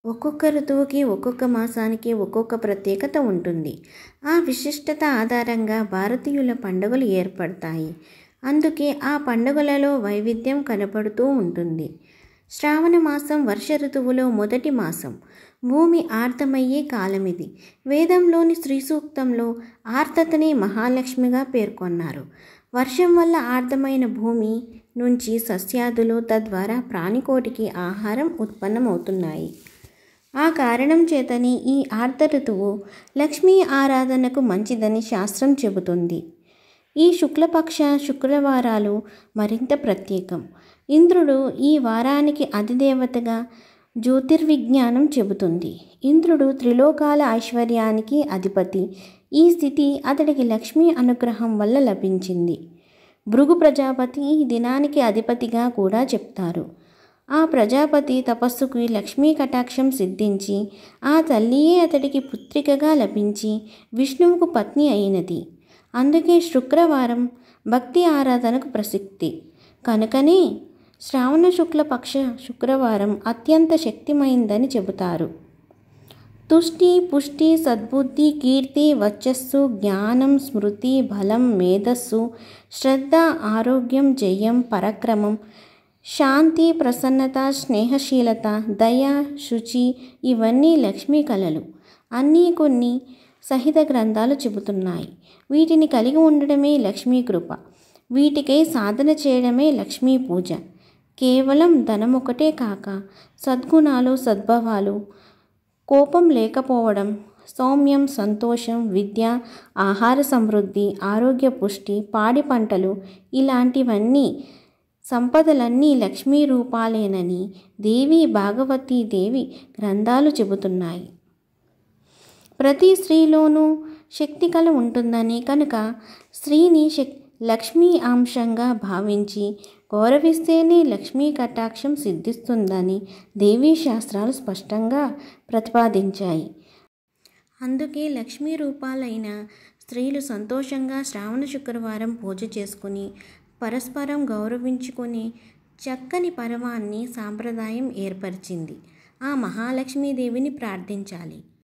ఒక్కొక్క ఋతువుకి, ఒక్కొక్క మాసానికి ఒక్కొక్క ప్రత్యేకత ఉంటుంది. ఆ విశిష్టత ఆధారంగా భారతీయుల పండుగలు ఏర్పడతాయి. అందుకే ఆ పండుగలలో వైవిధ్యం కనపడుతూ ఉంటుంది. శ్రావణ మాసం వర్ష ఋతువులో మొదటి మాసం. భూమి ఆర్ద్రమయ్యే కాలమిది. వేదంలోని శ్రీ సూక్తంలో ఆర్ద్రతని మహాలక్ష్మిగా పేర్కొన్నారు. వర్షం వల్ల ఆర్ద్రమైన భూమి నుంచి సస్యాదులు, తద్వారా ప్రాణికోటికి ఆహారం ఉత్పన్నమవుతున్నాయి. ఆ కారణం చేతని ఈ ఆర్ద్ర ఋతువు లక్ష్మీ ఆరాధనకు మంచిదని శాస్త్రం చెబుతుంది. ఈ శుక్లపక్ష శుక్రవారాలు మరింత ప్రత్యేకం. ఇంద్రుడు ఈ వారానికి అధిదేవతగా జ్యోతిర్విజ్ఞానం చెబుతుంది. ఇంద్రుడు త్రిలోకాల ఐశ్వర్యానికి అధిపతి. ఈ స్థితి అతడికి లక్ష్మీ అనుగ్రహం వల్ల లభించింది. భృగు ప్రజాపతి ఈ దినానికి అధిపతిగా కూడా చెప్తారు. ఆ ప్రజాపతి తపస్సుకి లక్ష్మీ కటాక్షం సిద్ధించి ఆ తల్లియే అతడికి పుత్రికగా లభించి విష్ణువుకు పత్ని అయినది. అందుకే శుక్రవారం భక్తి ఆరాధనకు ప్రసిద్ధి. కనుకనే శ్రావణ శుక్ల పక్ష శుక్రవారం అత్యంత శక్తిమైందని చెబుతారు. తుష్టి, పుష్టి, సద్బుద్ధి, కీర్తి, వర్చస్సు, జ్ఞానం, స్మృతి, బలం, మేధస్సు, శ్రద్ధ, ఆరోగ్యం, జయం, పరాక్రమం, శాంతి, ప్రసన్నత, స్నేహశీలత, దయ, శుచి ఇవన్నీ లక్ష్మీ కళలు. అన్నీ కొన్ని సహిత గ్రంథాలు చెబుతున్నాయి. వీటిని కలిగి ఉండడమే లక్ష్మీ కృప. వీటికై సాధన చేయడమే లక్ష్మీ పూజ. కేవలం ధనమొకటే కాక సద్గుణాలు, సద్భావాలు, కోపం లేకపోవడం, సౌమ్యం, సంతోషం, విద్య, ఆహార సమృద్ధి, ఆరోగ్య పుష్టి, పాడి పంటలు ఇలాంటివన్నీ సంపదలన్నీ లక్ష్మీ రూపాలేనని దేవి భాగవతీ దేవి గ్రంథాలు చెబుతున్నాయి. ప్రతి స్త్రీలోనూ శక్తి కళ ఉంటుందని, కనుక స్త్రీని లక్ష్మీ అంశంగా భావించి గౌరవిస్తేనే లక్ష్మీ కటాక్షం సిద్ధిస్తుందని దేవీ శాస్త్రాలు స్పష్టంగా ప్రతిపాదించాయి. అందుకే లక్ష్మీ రూపాలైన స్త్రీలు సంతోషంగా శ్రావణ శుక్రవారం పూజ చేసుకుని పరస్పరం గౌరవించుకునే చక్కని పర్వాన్ని సాంప్రదాయం ఏర్పరిచింది. ఆ మహాలక్ష్మీదేవిని ప్రార్థించాలి.